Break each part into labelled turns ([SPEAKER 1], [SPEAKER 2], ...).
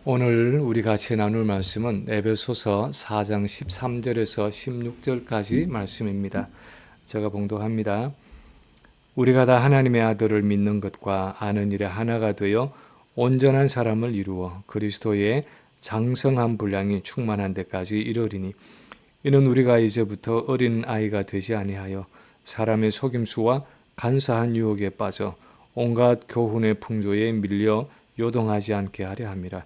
[SPEAKER 1] 오늘 우리 같이 나눌 말씀은 에베소서 4장 13절에서 16절까지 말씀입니다. 제가 봉독합니다. 우리가 다 하나님의 아들을 믿는 것과 아는 일에 하나가 되어 온전한 사람을 이루어 그리스도의 장성한 분량이 충만한 데까지 이르리니 이는 우리가 이제부터 어린 아이가 되지 아니하여 사람의 속임수와 간사한 유혹에 빠져 온갖 교훈의 풍조에 밀려 요동하지 않게 하려 함이라.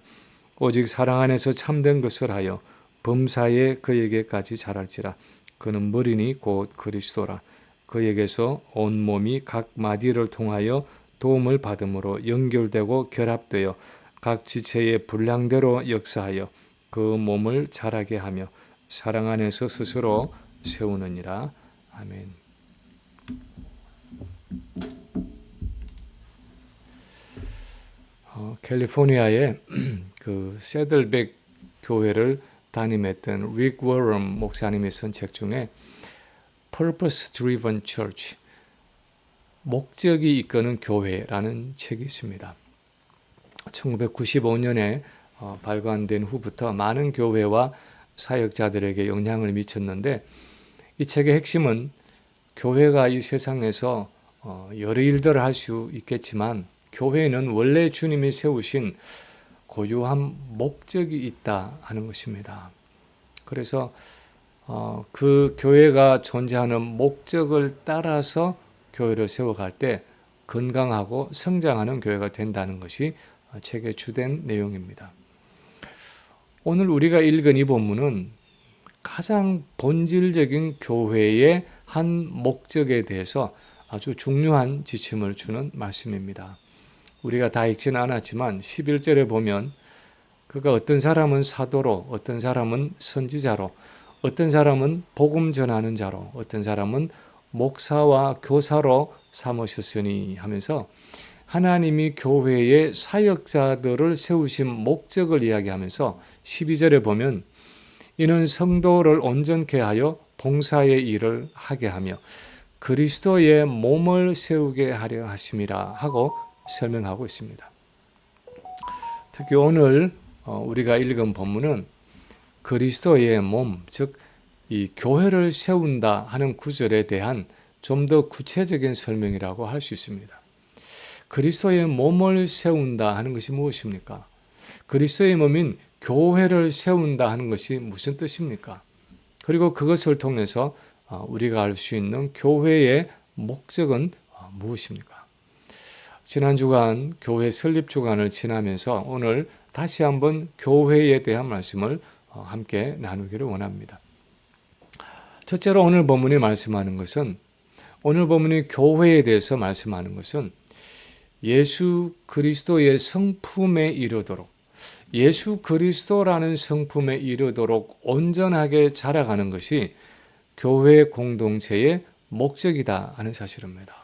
[SPEAKER 1] 오직 사랑 안에서 참된 것을 하여 범사에 그에게까지 자랄지라. 그는 머리니 곧 그리스도라. 그에게서 온 몸이 각 마디를 통하여 도움을 받음으로 연결되고 결합되어 각 지체의 분량대로 역사하여 그 몸을 자라게 하며 사랑 안에서 스스로 세우느니라. 아멘. 캘리포니아의 그 세들백 교회를 담임했던 릭 워럼 목사님이 쓴 책 중에 Purpose Driven Church, 목적이 이끄는 교회라는 책이 있습니다. 1995년에 발간된 후부터 많은 교회와 사역자들에게 영향을 미쳤는데, 이 책의 핵심은 교회가 이 세상에서 여러 일들을 할 수 있겠지만 교회는 원래 주님이 세우신 고유한 목적이 있다 하는 것입니다. 그래서 그 교회가 존재하는 목적을 따라서 교회를 세워갈 때 건강하고 성장하는 교회가 된다는 것이 책의 주된 내용입니다. 오늘 우리가 읽은 이 본문은 가장 본질적인 교회의 한 목적에 대해서 아주 중요한 지침을 주는 말씀입니다. 우리가 다 읽지는 않았지만 11절에 보면 그가 어떤 사람은 사도로, 어떤 사람은 선지자로, 어떤 사람은 복음 전하는 자로, 어떤 사람은 목사와 교사로 삼으셨으니 하면서 하나님이 교회의 사역자들을 세우신 목적을 이야기하면서 12절에 보면 이는 성도를 온전케 하여 봉사의 일을 하게 하며 그리스도의 몸을 세우게 하려 하심이라 하고 설명하고 있습니다. 특히 오늘 우리가 읽은 본문은 그리스도의 몸, 즉 이 교회를 세운다 하는 구절에 대한 좀 더 구체적인 설명이라고 할 수 있습니다. 그리스도의 몸을 세운다 하는 것이 무엇입니까? 그리스도의 몸인 교회를 세운다 하는 것이 무슨 뜻입니까? 그리고 그것을 통해서 우리가 알 수 있는 교회의 목적은 무엇입니까? 지난 주간 교회 설립 주간을 지나면서 오늘 다시 한번 교회에 대한 말씀을 함께 나누기를 원합니다. 첫째로 오늘 본문이 말씀하는 것은, 오늘 본문이 교회에 대해서 말씀하는 것은 예수 그리스도의 성품에 이르도록, 예수 그리스도라는 성품에 이르도록 온전하게 자라가는 것이 교회 공동체의 목적이다 하는 사실입니다.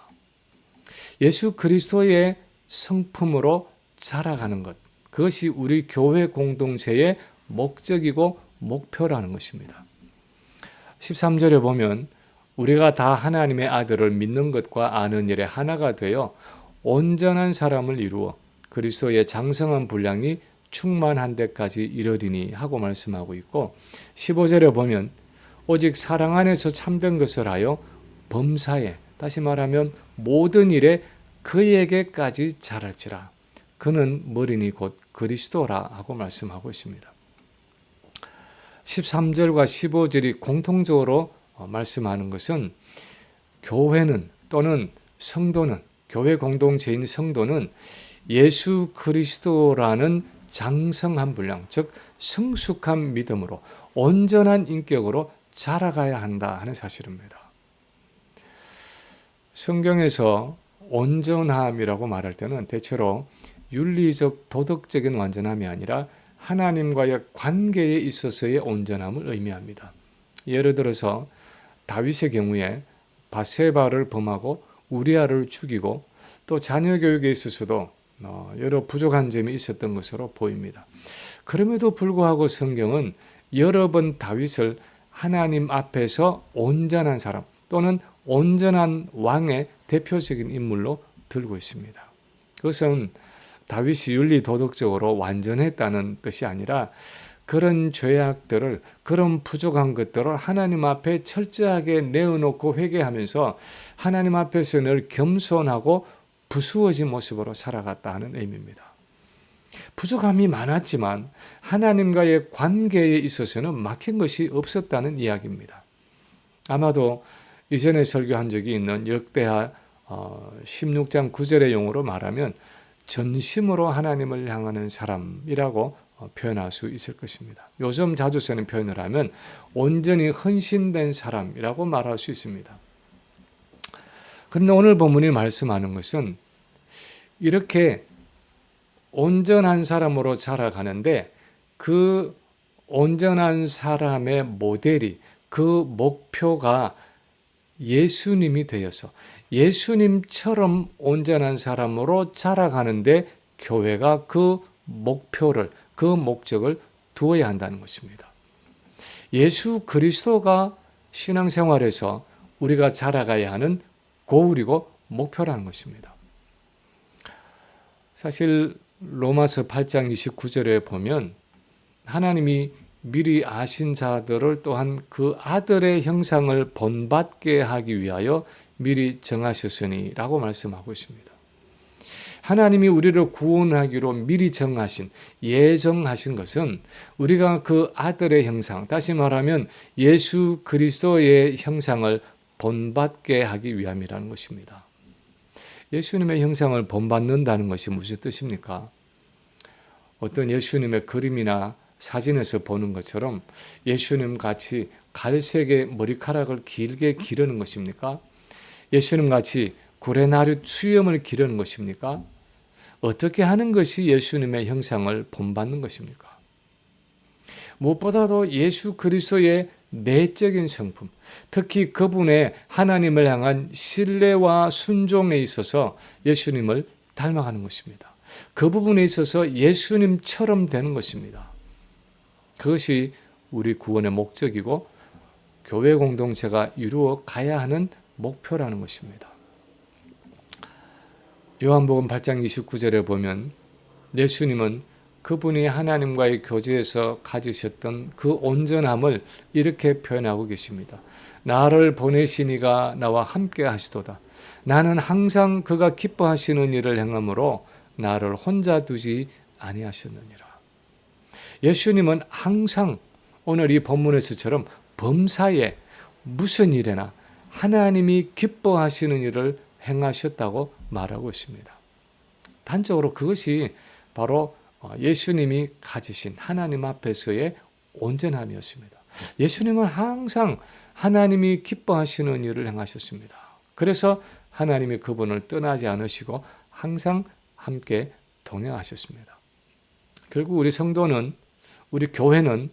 [SPEAKER 1] 예수 그리스도의 성품으로 자라가는 것, 그것이 우리 교회 공동체의 목적이고 목표라는 것입니다. 13절에 보면 우리가 다 하나님의 아들을 믿는 것과 아는 일에 하나가 되어 온전한 사람을 이루어 그리스도의 장성한 분량이 충만한 데까지 이르리니 하고 말씀하고 있고, 15절에 보면 오직 사랑 안에서 참된 것을 하여 범사에, 다시 말하면 모든 일에 그에게까지 자랄지라. 그는 머리니 곧 그리스도라 하고 말씀하고 있습니다. 13절과 15절이 공통적으로 말씀하는 것은 교회는, 또는 성도는, 교회 공동체인 성도는 예수 그리스도라는 장성한 분량, 즉 성숙한 믿음으로 온전한 인격으로 자라가야 한다 하는 사실입니다. 성경에서 온전함이라고 말할 때는 대체로 윤리적 도덕적인 완전함이 아니라 하나님과의 관계에 있어서의 온전함을 의미합니다. 예를 들어서 다윗의 경우에 바세바를 범하고 우리아를 죽이고 또 자녀 교육에 있어서도 여러 부족한 점이 있었던 것으로 보입니다. 그럼에도 불구하고 성경은 여러 번 다윗을 하나님 앞에서 온전한 사람 또는 온전한 왕의 대표적인 인물로 들고 있습니다. 그것은 다윗이 윤리 도덕적으로 완전했다는 뜻이 아니라 그런 죄악들을, 그런 부족한 것들을 하나님 앞에 철저하게 내어놓고 회개하면서 하나님 앞에서 늘 겸손하고 부수어진 모습으로 살아갔다 하는 의미입니다. 부족함이 많았지만 하나님과의 관계에 있어서는 막힌 것이 없었다는 이야기입니다. 아마도 이전에 설교한 적이 있는 역대하 16장 9절의 용어로 말하면 전심으로 하나님을 향하는 사람이라고 표현할 수 있을 것입니다. 요즘 자주 쓰는 표현을 하면 온전히 헌신된 사람이라고 말할 수 있습니다. 그런데 오늘 본문이 말씀하는 것은 이렇게 온전한 사람으로 자라가는데 그 온전한 사람의 모델이, 그 목표가 예수님이 되어서 예수님처럼 온전한 사람으로 자라가는데 교회가 그 목표를, 그 목적을 두어야 한다는 것입니다. 예수 그리스도가 신앙생활에서 우리가 자라가야 하는 고울이고 목표라는 것입니다. 사실 로마서 8장 29절에 보면 하나님이 미리 아신 자들을 또한 그 아들의 형상을 본받게 하기 위하여 미리 정하셨으니 라고 말씀하고 있습니다. 하나님이 우리를 구원하기로 미리 정하신, 예정하신 것은 우리가 그 아들의 형상, 다시 말하면 예수 그리스도의 형상을 본받게 하기 위함이라는 것입니다. 예수님의 형상을 본받는다는 것이 무슨 뜻입니까? 어떤 예수님의 그림이나 사진에서 보는 것처럼 예수님 같이 갈색의 머리카락을 길게 기르는 것입니까? 예수님 같이 구레나루 수염을 기르는 것입니까? 어떻게 하는 것이 예수님의 형상을 본받는 것입니까? 무엇보다도 예수 그리스도의 내적인 성품, 특히 그분의 하나님을 향한 신뢰와 순종에 있어서 예수님을 닮아가는 것입니다. 그 부분에 있어서 예수님처럼 되는 것입니다. 그것이 우리 구원의 목적이고 교회 공동체가 이루어 가야 하는 목표라는 것입니다. 요한복음 8장 29절에 보면 예수님은 그분이 하나님과의 교제에서 가지셨던 그 온전함을 이렇게 표현하고 계십니다. 나를 보내신 이가 나와 함께 하시도다. 나는 항상 그가 기뻐하시는 일을 행함으로 나를 혼자 두지 아니하셨느니라. 예수님은 항상 오늘 이 본문에서처럼 범사에 무슨 일에나 하나님이 기뻐하시는 일을 행하셨다고 말하고 있습니다. 단적으로 그것이 바로 예수님이 가지신 하나님 앞에서의 온전함이었습니다. 예수님은 항상 하나님이 기뻐하시는 일을 행하셨습니다. 그래서 하나님이 그분을 떠나지 않으시고 항상 함께 동행하셨습니다. 결국 우리 성도는, 우리 교회는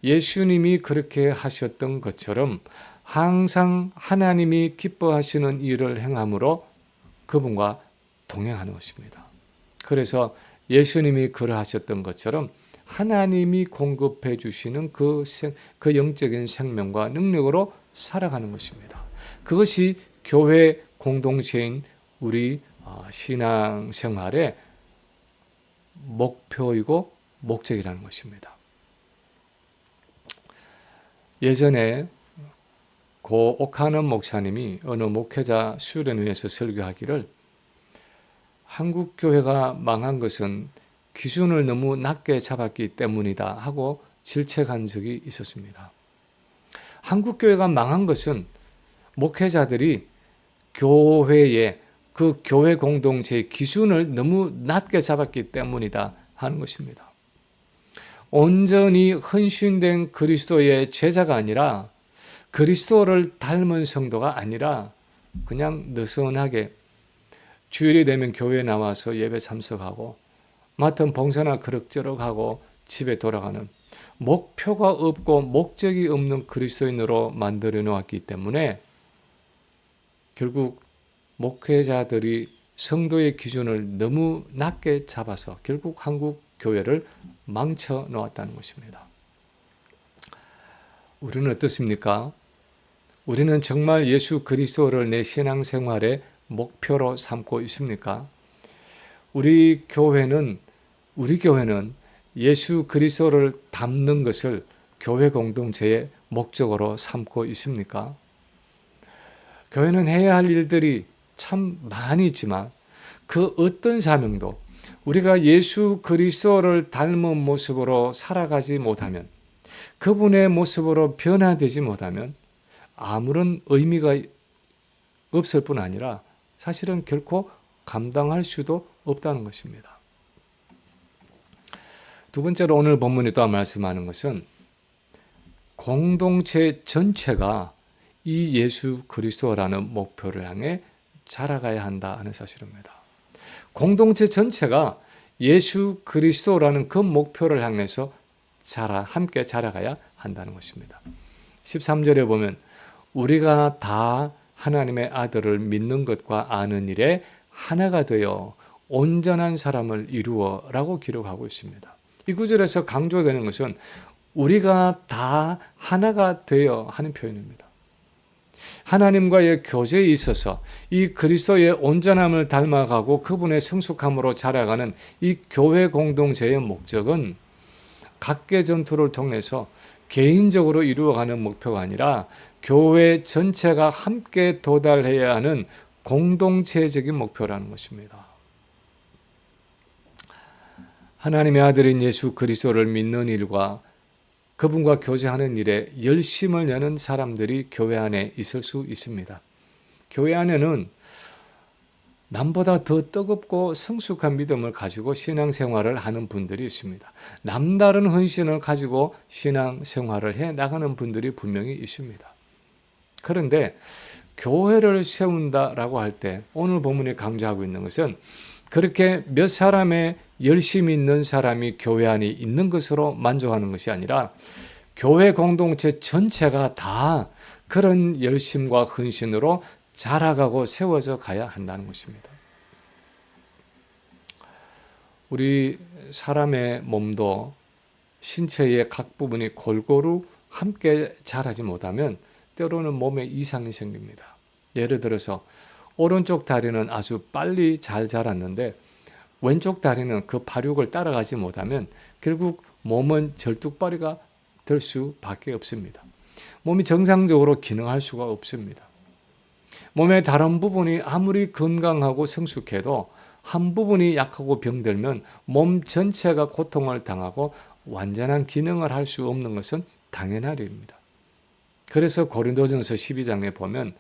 [SPEAKER 1] 예수님이 그렇게 하셨던 것처럼 항상 하나님이 기뻐하시는 일을 행함으로 그분과 동행하는 것입니다. 그래서 예수님이 그러하셨던 것처럼 하나님이 공급해 주시는 그 영적인 생명과 능력으로 살아가는 것입니다. 그것이 교회 공동체인 우리 신앙생활의 목표이고 목적이라는 것입니다. 예전에 고 오카는 목사님이 어느 목회자 수련회에서 설교하기를 한국 교회가 망한 것은 기준을 너무 낮게 잡았기 때문이다 하고 질책한 적이 있었습니다. 한국 교회가 망한 것은 목회자들이 교회의 그 교회 공동체의 기준을 너무 낮게 잡았기 때문이다 하는 것입니다. 온전히 헌신된 그리스도의 제자가 아니라 그리스도를 닮은 성도가 아니라 그냥 느슨하게 주일이 되면 교회에 나와서 예배 참석하고 맡은 봉사나 그럭저럭 하고 집에 돌아가는 목표가 없고 목적이 없는 그리스도인으로 만들어 놓았기 때문에 결국 목회자들이 성도의 기준을 너무 낮게 잡아서 결국 한국 교회를 망쳐 놓았다는 것입니다. 우리는 어떻습니까? 우리는 정말 예수 그리스도를 내 신앙생활의 목표로 삼고 있습니까? 우리 교회는 예수 그리스도를 닮는 것을 교회 공동체의 목적으로 삼고 있습니까? 교회는 해야 할 일들이 참 많이 있지만 그 어떤 사명도 우리가 예수 그리스도를 닮은 모습으로 살아가지 못하면, 그분의 모습으로 변화되지 못하면 아무런 의미가 없을 뿐 아니라 사실은 결코 감당할 수도 없다는 것입니다. 두 번째로 오늘 본문이 또 말씀하는 것은 공동체 전체가 이 예수 그리스도라는 목표를 향해 자라가야 한다 하는 사실입니다. 공동체 전체가 예수 그리스도라는 그 목표를 향해서 함께 자라가야 한다는 것입니다. 13절에 보면 우리가 다 하나님의 아들을 믿는 것과 아는 일에 하나가 되어 온전한 사람을 이루어 라고 기록하고 있습니다. 이 구절에서 강조되는 것은 우리가 다 하나가 되어 하는 표현입니다. 하나님과의 교제에 있어서 이 그리스도의 온전함을 닮아가고 그분의 성숙함으로 자라가는 이 교회 공동체의 목적은 각계 전투를 통해서 개인적으로 이루어가는 목표가 아니라 교회 전체가 함께 도달해야 하는 공동체적인 목표라는 것입니다. 하나님의 아들인 예수 그리스도를 믿는 일과 그분과 교제하는 일에 열심을 내는 사람들이 교회 안에 있을 수 있습니다. 교회 안에는 남보다 더 뜨겁고 성숙한 믿음을 가지고 신앙생활을 하는 분들이 있습니다. 남다른 헌신을 가지고 신앙생활을 해 나가는 분들이 분명히 있습니다. 그런데 교회를 세운다라고 할 때 오늘 본문이 강조하고 있는 것은 그렇게 몇 사람의 열심히 있는 사람이 교회 안에 있는 것으로 만족하는 것이 아니라 교회 공동체 전체가 다 그런 열심과 헌신으로 자라가고 세워져 가야 한다는 것입니다. 우리 사람의 몸도 신체의 각 부분이 골고루 함께 자라지 못하면 때로는 몸에 이상이 생깁니다. 예를 들어서 오른쪽 다리는 아주 빨리 잘 자랐는데 왼쪽 다리는 그 발육을 따라가지 못하면 결국 몸은 절뚝발이가 될 수밖에 없습니다. 몸이 정상적으로 기능할 수가 없습니다. 몸의 다른 부분이 아무리 건강하고 성숙해도 한 부분이 약하고 병들면 몸 전체가 고통을 당하고 완전한 기능을 할 수 없는 것은 당연한 일입니다. 그래서 고린도전서 12장에 보면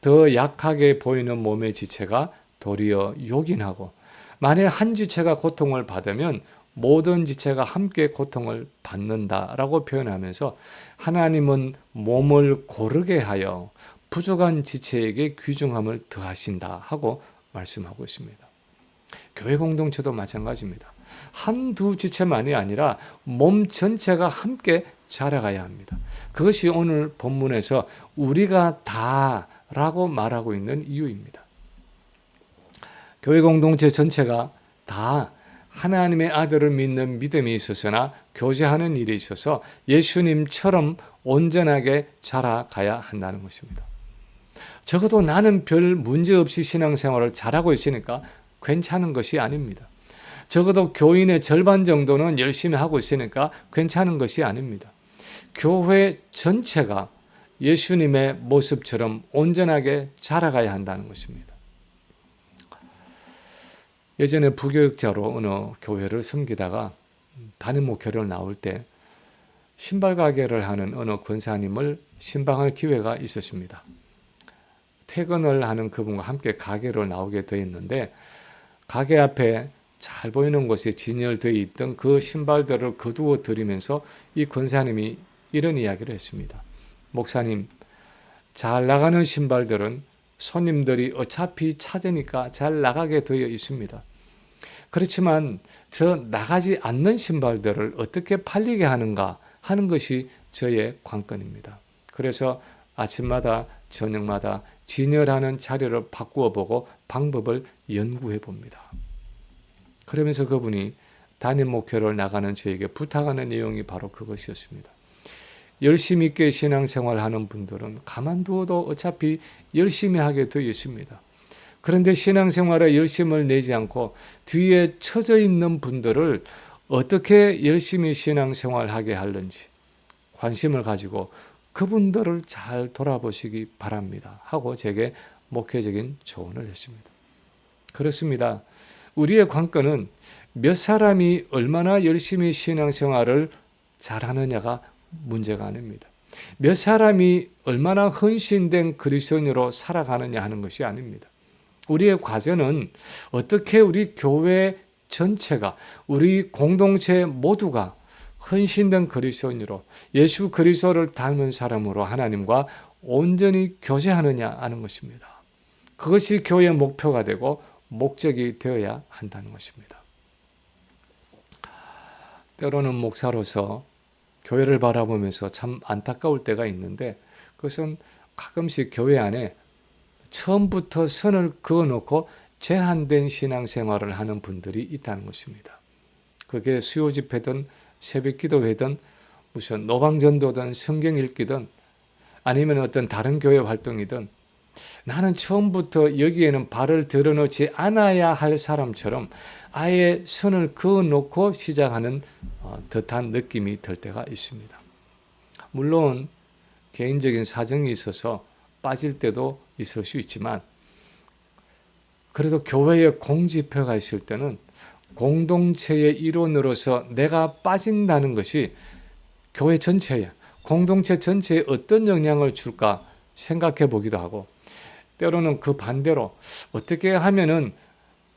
[SPEAKER 1] 더 약하게 보이는 몸의 지체가 도리어 요긴하고 만일 한 지체가 고통을 받으면 모든 지체가 함께 고통을 받는다라고 표현하면서 하나님은 몸을 고르게 하여 부족한 지체에게 귀중함을 더하신다 하고 말씀하고 있습니다. 교회 공동체도 마찬가지입니다. 한두 지체만이 아니라 몸 전체가 함께 자라가야 합니다. 그것이 오늘 본문에서 우리가 다라고 말하고 있는 이유입니다. 교회 공동체 전체가 다 하나님의 아들을 믿는 믿음이 있어서나 교제하는 일에 있어서 예수님처럼 온전하게 자라가야 한다는 것입니다. 적어도 나는 별 문제 없이 신앙생활을 잘하고 있으니까 괜찮은 것이 아닙니다. 적어도 교인의 절반 정도는 열심히 하고 있으니까 괜찮은 것이 아닙니다. 교회 전체가 예수님의 모습처럼 온전하게 자라가야 한다는 것입니다. 예전에 부교육자로 어느 교회를 섬기다가 담임 목회를 나올 때 신발 가게를 하는 어느 권사님을 신방할 기회가 있었습니다. 퇴근을 하는 그분과 함께 가게로 나오게 되었는데 가게 앞에 잘 보이는 곳에 진열되어 있던 그 신발들을 거두어 드리면서 이 권사님이 이런 이야기를 했습니다. 목사님, 잘 나가는 신발들은 손님들이 어차피 찾으니까 잘 나가게 되어 있습니다. 그렇지만 저 나가지 않는 신발들을 어떻게 팔리게 하는가 하는 것이 저의 관건입니다. 그래서 아침마다 저녁마다 진열하는 자료를 바꾸어 보고 방법을 연구해 봅니다. 그러면서 그분이 담임 목회를 나가는 저에게 부탁하는 내용이 바로 그것이었습니다. 열심히 있게 신앙생활하는 분들은 가만두어도 어차피 열심히 하게 되어 있습니다. 그런데 신앙생활에 열심을 내지 않고 뒤에 처져 있는 분들을 어떻게 열심히 신앙생활하게 하는지 관심을 가지고 그분들을 잘 돌아보시기 바랍니다 하고 제게 목회적인 조언을 했습니다. 그렇습니다. 우리의 관건은 몇 사람이 얼마나 열심히 신앙생활을 잘하느냐가 문제가 아닙니다. 몇 사람이 얼마나 헌신된 그리스도인으로 살아가느냐 하는 것이 아닙니다. 우리의 과제는 어떻게 우리 교회 전체가, 우리 공동체 모두가 헌신된 그리스도인으로 예수 그리스도를 닮은 사람으로 하나님과 온전히 교제하느냐 하는 것입니다. 그것이 교회의 목표가 되고 목적이 되어야 한다는 것입니다. 때로는 목사로서 교회를 바라보면서 참 안타까울 때가 있는데 그것은 가끔씩 교회 안에 처음부터 선을 그어놓고 제한된 신앙생활을 하는 분들이 있다는 것입니다. 그게 수요 집회든 새벽 기도회든 무슨 노방전도든 성경 읽기든 아니면 어떤 다른 교회 활동이든 나는 처음부터 여기에는 발을 들어놓지 않아야 할 사람처럼 아예 선을 그어놓고 시작하는 듯한 느낌이 들 때가 있습니다. 물론 개인적인 사정이 있어서 빠질 때도 있을 수 있지만 그래도 교회에 공집회가 있을 때는 공동체의 일원으로서 내가 빠진다는 것이 교회 전체에, 공동체 전체에 어떤 영향을 줄까 생각해 보기도 하고 때로는 그 반대로 어떻게 하면은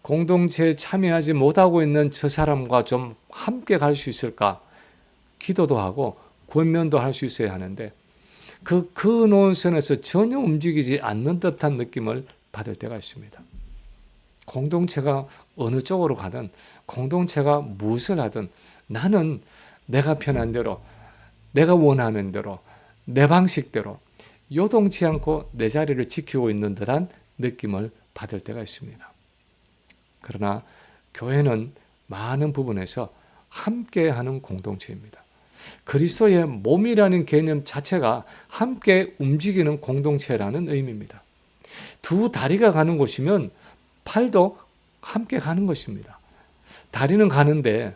[SPEAKER 1] 공동체에 참여하지 못하고 있는 저 사람과 좀 함께 갈 수 있을까 기도도 하고 권면도 할 수 있어야 하는데 그 노선에서 전혀 움직이지 않는 듯한 느낌을 받을 때가 있습니다. 공동체가 어느 쪽으로 가든 공동체가 무엇을 하든 나는 내가 편한 대로 내가 원하는 대로 내 방식대로 요동치 않고 내 자리를 지키고 있는 듯한 느낌을 받을 때가 있습니다. 그러나 교회는 많은 부분에서 함께하는 공동체입니다. 그리스도의 몸이라는 개념 자체가 함께 움직이는 공동체라는 의미입니다. 두 다리가 가는 곳이면 팔도 함께 가는 것입니다. 다리는 가는데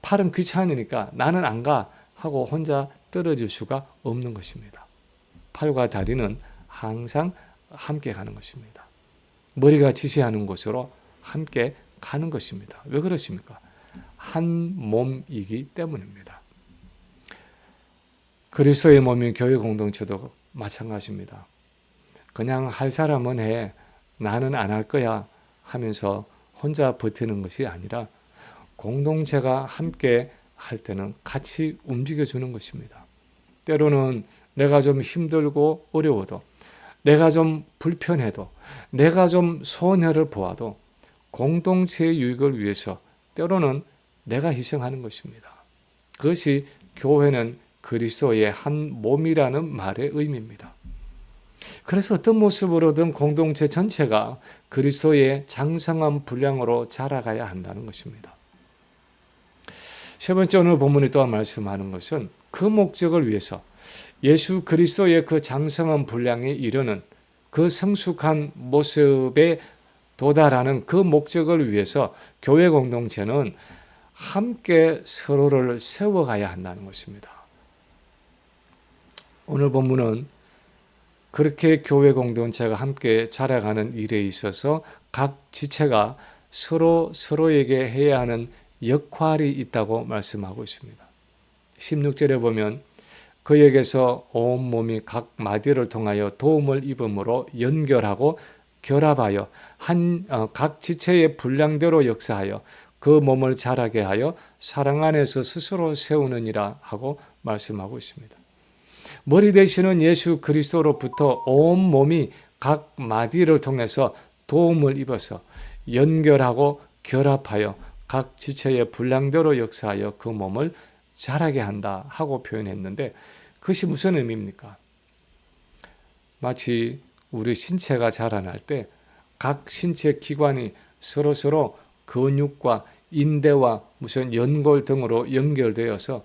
[SPEAKER 1] 팔은 귀찮으니까 나는 안 가 하고 혼자 떨어질 수가 없는 것입니다. 팔과 다리는 항상 함께 가는 것입니다. 머리가 지시하는 곳으로 함께 가는 것입니다. 왜 그렇습니까? 한 몸이기 때문입니다. 그리스도의 몸인 교회 공동체도 마찬가지입니다. 그냥 할 사람은 해, 나는 안 할 거야 하면서 혼자 버티는 것이 아니라 공동체가 함께 할 때는 같이 움직여주는 것입니다. 때로는 내가 좀 힘들고 어려워도 내가 좀 불편해도 내가 좀 손해를 보아도 공동체의 유익을 위해서 때로는 내가 희생하는 것입니다. 그것이 교회는 그리스도의 한 몸이라는 말의 의미입니다. 그래서 어떤 모습으로든 공동체 전체가 그리스도의 장성한 분량으로 자라가야 한다는 것입니다. 세 번째 오늘 본문이 또한 말씀하는 것은 그 목적을 위해서 예수 그리스도의 그 장성한 분량에 이르는 그 성숙한 모습에 도달하는 그 목적을 위해서 교회 공동체는 함께 서로를 세워가야 한다는 것입니다. 오늘 본문은 그렇게 교회 공동체가 함께 자라가는 일에 있어서 각 지체가 서로에게 해야 하는 역할이 있다고 말씀하고 있습니다. 16절에 보면 그에게서 온 몸이 각 마디를 통하여 도움을 입음으로 연결하고 결합하여 각 지체의 분량대로 역사하여 그 몸을 자라게 하여 사랑 안에서 스스로 세우느니라 하고 말씀하고 있습니다. 머리 되시는 예수 그리스도로부터 온 몸이 각 마디를 통해서 도움을 입어서 연결하고 결합하여 각 지체의 분량대로 역사하여 그 몸을 자라게 한다 하고 표현했는데 그것이 무슨 의미입니까? 마치 우리 신체가 자라날 때 각 신체 기관이 서로 근육과 인대와 무슨 연골 등으로 연결되어서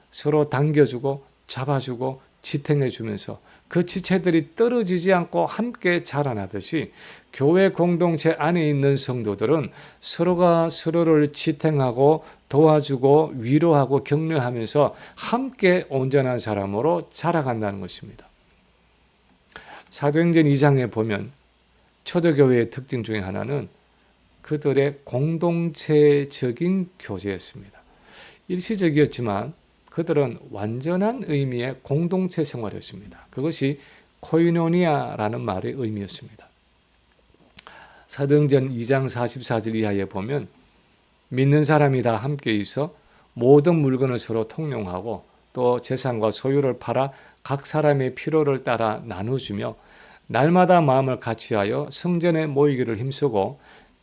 [SPEAKER 1] 서로 당겨주고 잡아주고 지탱해 주면서 그 지체들이 떨어지지 않고 함께 자라나듯이 교회 공동체 안에 있는 성도들은 서로가 서로를 지탱하고 도와주고 위로하고 격려하면서 함께 온전한 사람으로 자라간다는 것입니다. 사도행전 2장에 보면 초대교회의 특징 중에 하나는 그들의 공동체적인 교제였습니다. 일시적이었지만 그들은 완전한 의미의 공동체 생활이었습니다. 그것이 코이노니아라는 말의 의미였습니다. 사도행전 2장 44절 이하에 보면 믿는 사람이 다 함께 있어 모든 물건을 서로 통용하고 또 재산과 소유를 팔아 각 사람의 필요를 따라 나누주며 날마다 마음을 같이하여 성전에 모이기를 힘쓰고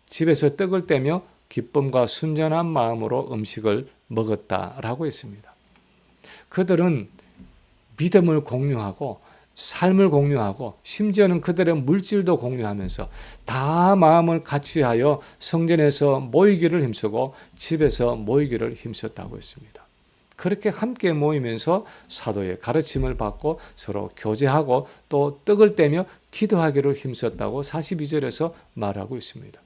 [SPEAKER 1] 집에서 떡을 떼며 기쁨과 순전한 마음으로 음식을 먹었다라고 했습니다. 그들은 믿음을 공유하고 삶을 공유하고 심지어는 그들의 물질도 공유하면서 다 마음을 같이하여 성전에서 모이기를 힘쓰고 집에서 모이기를 힘썼다고 했습니다. 그렇게 함께 모이면서 사도의 가르침을 받고 서로 교제하고 또 떡을 떼며 기도하기를 힘썼다고 42절에서 말하고 있습니다.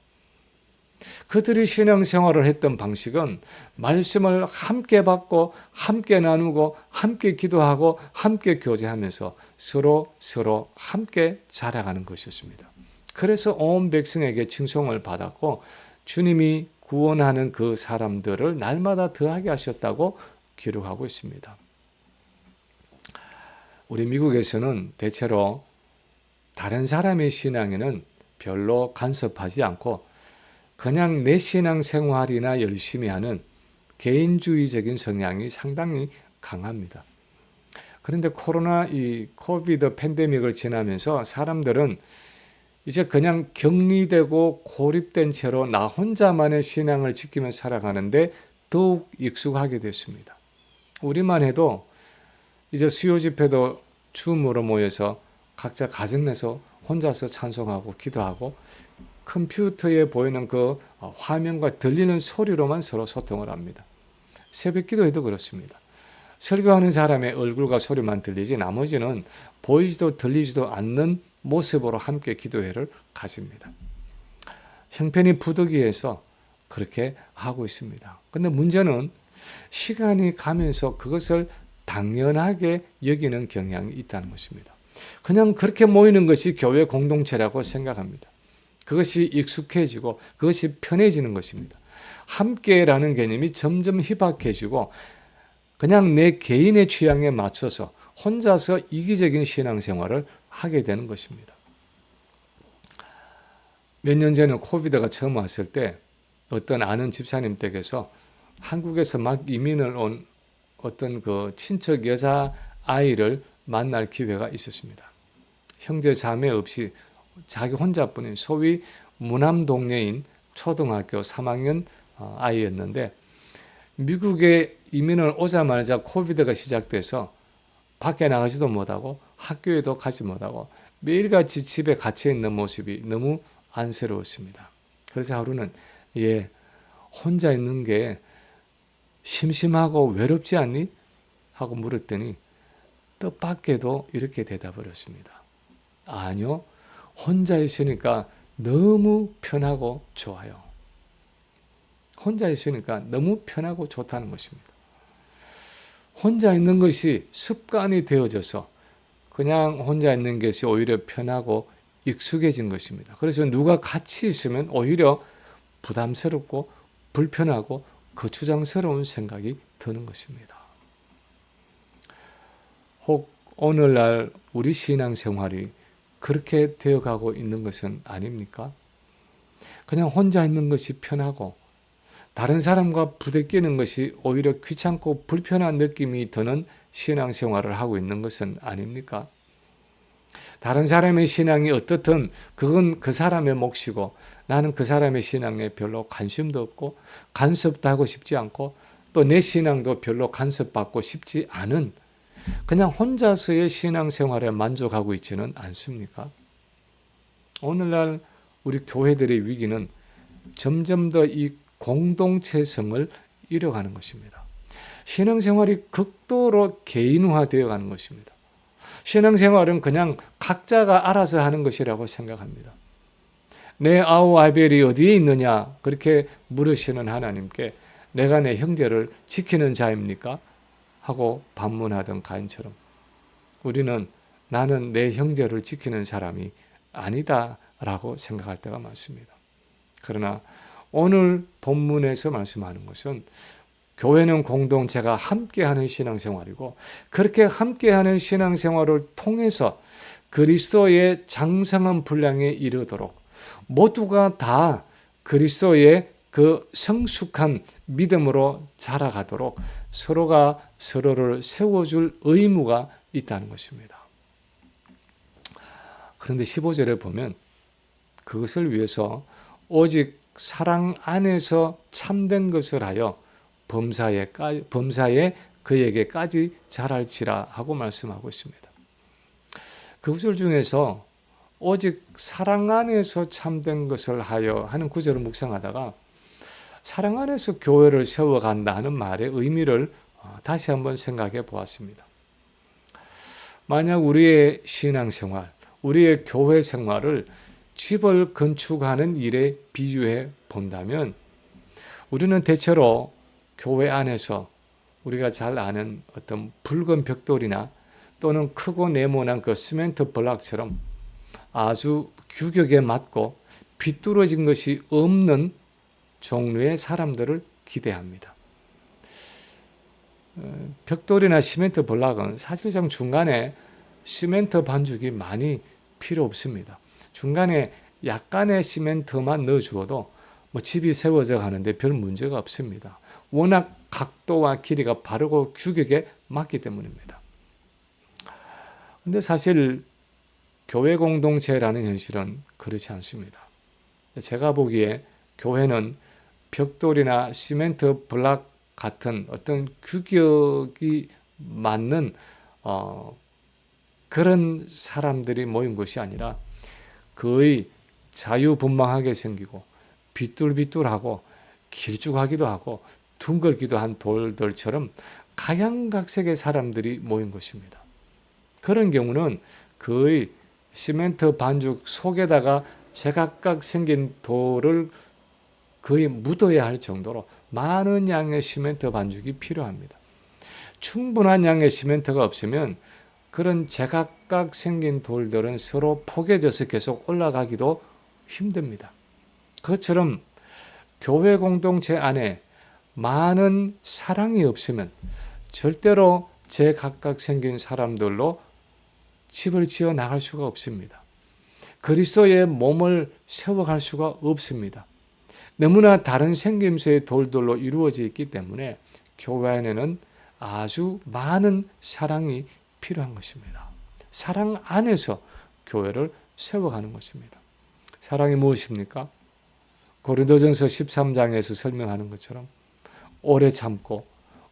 [SPEAKER 1] 그들이 신앙생활을 했던 방식은 말씀을 함께 받고 함께 나누고 함께 기도하고 함께 교제하면서 서로 함께 자라가는 것이었습니다. 그래서 온 백성에게 칭송을 받았고 주님이 구원하는 그 사람들을 날마다 더하게 하셨다고 기록하고 있습니다. 우리 미국에서는 대체로 다른 사람의 신앙에는 별로 간섭하지 않고 그냥 내 신앙생활이나 열심히 하는 개인주의적인 성향이 상당히 강합니다. 그런데 이 코비드 팬데믹을 지나면서 사람들은 이제 그냥 격리되고 고립된 채로 나 혼자만의 신앙을 지키며 살아가는데 더욱 익숙하게 됐습니다. 우리만 해도 이제 수요 집회도 줌으로 모여서 각자 가정 내서 혼자서 찬송하고 기도하고 컴퓨터에 보이는 그 화면과 들리는 소리로만 서로 소통을 합니다. 새벽 기도회도 그렇습니다. 설교하는 사람의 얼굴과 소리만 들리지 나머지는 보이지도 들리지도 않는 모습으로 함께 기도회를 가집니다. 형편이 부득이해서 그렇게 하고 있습니다. 그런데 문제는 시간이 가면서 그것을 당연하게 여기는 경향이 있다는 것입니다. 그냥 그렇게 모이는 것이 교회 공동체라고 생각합니다. 그것이 익숙해지고 그것이 편해지는 것입니다. 함께라는 개념이 점점 희박해지고 그냥 내 개인의 취향에 맞춰서 혼자서 이기적인 신앙생활을 하게 되는 것입니다. 몇 년 전에 코비드가 처음 왔을 때 어떤 아는 집사님 댁에서 한국에서 막 이민을 온 어떤 그 친척 여자 아이를 만날 기회가 있었습니다. 형제 자매 없이 자기 혼자뿐인 소위 무남동녀인 초등학교 3학년 아이였는데 미국에 이민을 오자마자 코비드가 시작돼서 밖에 나가지도 못하고 학교에도 가지 못하고 매일같이 집에 갇혀 있는 모습이 너무 안쓰러웠습니다. 그래서 하루는 혼자 있는 게 심심하고 외롭지 않니? 하고 물었더니 뜻밖에도 이렇게 대답을 했습니다. 아니요. 혼자 있으니까 너무 편하고 좋아요. 혼자 있으니까 너무 편하고 좋다는 것입니다. 혼자 있는 것이 습관이 되어져서 그냥 혼자 있는 것이 오히려 편하고 익숙해진 것입니다. 그래서 누가 같이 있으면 오히려 부담스럽고 불편하고 거추장스러운 생각이 드는 것입니다. 혹 오늘날 우리 신앙생활이 그렇게 되어가고 있는 것은 아닙니까? 그냥 혼자 있는 것이 편하고 다른 사람과 부대끼는 것이 오히려 귀찮고 불편한 느낌이 드는 신앙생활을 하고 있는 것은 아닙니까? 다른 사람의 신앙이 어떻든 그건 그 사람의 몫이고 나는 그 사람의 신앙에 별로 관심도 없고 간섭도 하고 싶지 않고 또 내 신앙도 별로 간섭받고 싶지 않은 그냥 혼자서의 신앙생활에 만족하고 있지는 않습니까? 오늘날 우리 교회들의 위기는 점점 더 이 공동체성을 잃어가는 것입니다. 신앙생활이 극도로 개인화되어 가는 것입니다. 신앙생활은 그냥 각자가 알아서 하는 것이라고 생각합니다. 내 아우 아벨이 어디에 있느냐 그렇게 물으시는 하나님께 내가 내 형제를 지키는 자입니까? 하고 반문하던 가인처럼 우리는 나는 내 형제를 지키는 사람이 아니다 라고 생각할 때가 많습니다. 그러나 오늘 본문에서 말씀하는 것은 교회는 공동체가 함께하는 신앙생활이고 그렇게 함께하는 신앙생활을 통해서 그리스도의 장성한 분량에 이르도록 모두가 다 그리스도의 그 성숙한 믿음으로 자라가도록 서로가 서로를 세워줄 의무가 있다는 것입니다. 그런데 15절에 보면 그것을 위해서 오직 사랑 안에서 참된 것을 하여 범사에 그에게까지 자랄지라 하고 말씀하고 있습니다. 그 구절 중에서 오직 사랑 안에서 참된 것을 하여 하는 구절을 묵상하다가 사랑 안에서 교회를 세워간다 하는 말의 의미를 다시 한번 생각해 보았습니다. 만약 우리의 신앙생활, 우리의 교회 생활을 집을 건축하는 일에 비유해 본다면 우리는 대체로 교회 안에서 우리가 잘 아는 어떤 붉은 벽돌이나 또는 크고 네모난 그 시멘트 블럭처럼 아주 규격에 맞고 비뚤어진 것이 없는 종류의 사람들을 기대합니다. 벽돌이나 시멘트 블럭은 사실상 중간에 시멘트 반죽이 많이 필요 없습니다. 중간에 약간의 시멘트만 넣어주어도 집이 세워져 가는데 별 문제가 없습니다. 워낙 각도와 길이가 바르고 규격에 맞기 때문입니다. 근데 사실 교회 공동체라는 현실은 그렇지 않습니다. 제가 보기에 교회는 벽돌이나 시멘트 블럭 같은 어떤 규격이 맞는 그런 사람들이 모인 것이 아니라 거의 자유분방하게 생기고 비뚤비뚤하고 길쭉하기도 하고 둥글기도 한 돌들처럼 각양각색의 사람들이 모인 것입니다. 그런 경우는 거의 시멘트 반죽 속에다가 제각각 생긴 돌을 거의 묻어야 할 정도로 많은 양의 시멘트 반죽이 필요합니다. 충분한 양의 시멘트가 없으면 그런 제각각 생긴 돌들은 서로 포개져서 계속 올라가기도 힘듭니다. 그것처럼 교회 공동체 안에 많은 사랑이 없으면 절대로 제각각 생긴 사람들로 집을 지어 나갈 수가 없습니다. 그리스도의 몸을 세워갈 수가 없습니다. 너무나 다른 생김새의 돌들로 이루어져 있기 때문에 교회 안에는 아주 많은 사랑이 필요한 것입니다. 사랑 안에서 교회를 세워가는 것입니다. 사랑이 무엇입니까? 고린도전서 13장에서 설명하는 것처럼 오래 참고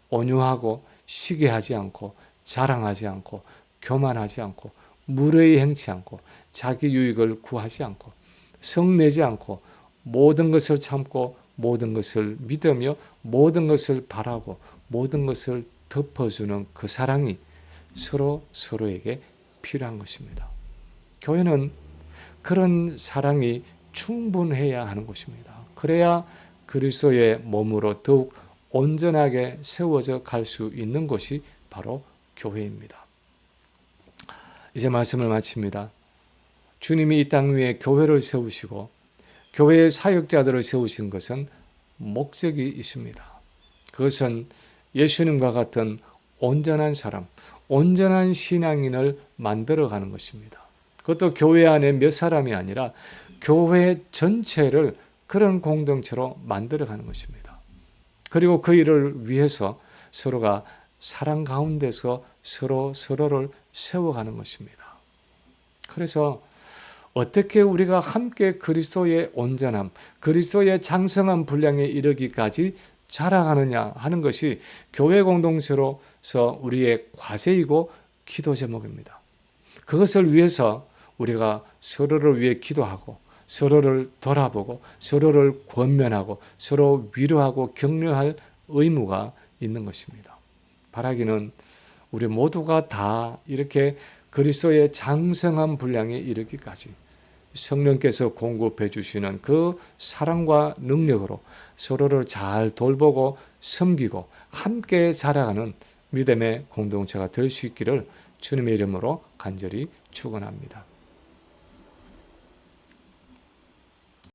[SPEAKER 1] 온유하고 시기하지 않고 자랑하지 않고 교만하지 않고 무례히 행치 않고 자기 유익을 구하지 않고 성내지 않고 모든 것을 참고 모든 것을 믿으며 모든 것을 바라고 모든 것을 덮어주는 그 사랑이 서로에게 필요한 것입니다. 교회는 그런 사랑이 충분해야 하는 것입니다. 그래야 그리스도의 몸으로 더욱 온전하게 세워져 갈 수 있는 것이 바로 교회입니다. 이제 말씀을 마칩니다. 주님이 이 땅 위에 교회를 세우시고 교회의 사역자들을 세우신 것은 목적이 있습니다. 그것은 예수님과 같은 온전한 사람, 온전한 신앙인을 만들어가는 것입니다. 그것도 교회 안에 몇 사람이 아니라 교회 전체를 그런 공동체로 만들어가는 것입니다. 그리고 그 일을 위해서 서로가 사랑 가운데서 서로를 세워가는 것입니다. 그래서 어떻게 우리가 함께 그리스도의 온전함, 그리스도의 장성한 분량에 이르기까지 자라가느냐 하는 것이 교회 공동체로서 우리의 과제이고 기도 제목입니다. 그것을 위해서 우리가 서로를 위해 기도하고 서로를 돌아보고 서로를 권면하고 서로 위로하고 격려할 의무가 있는 것입니다. 바라기는 우리 모두가 다 이렇게 그리스도의 장성한 분량에 이르기까지 성령께서 공급해 주시는 그 사랑과 능력으로 서로를 잘 돌보고 섬기고 함께 자라가는 믿음의 공동체가 될 수 있기를 주님의 이름으로 간절히 축원합니다.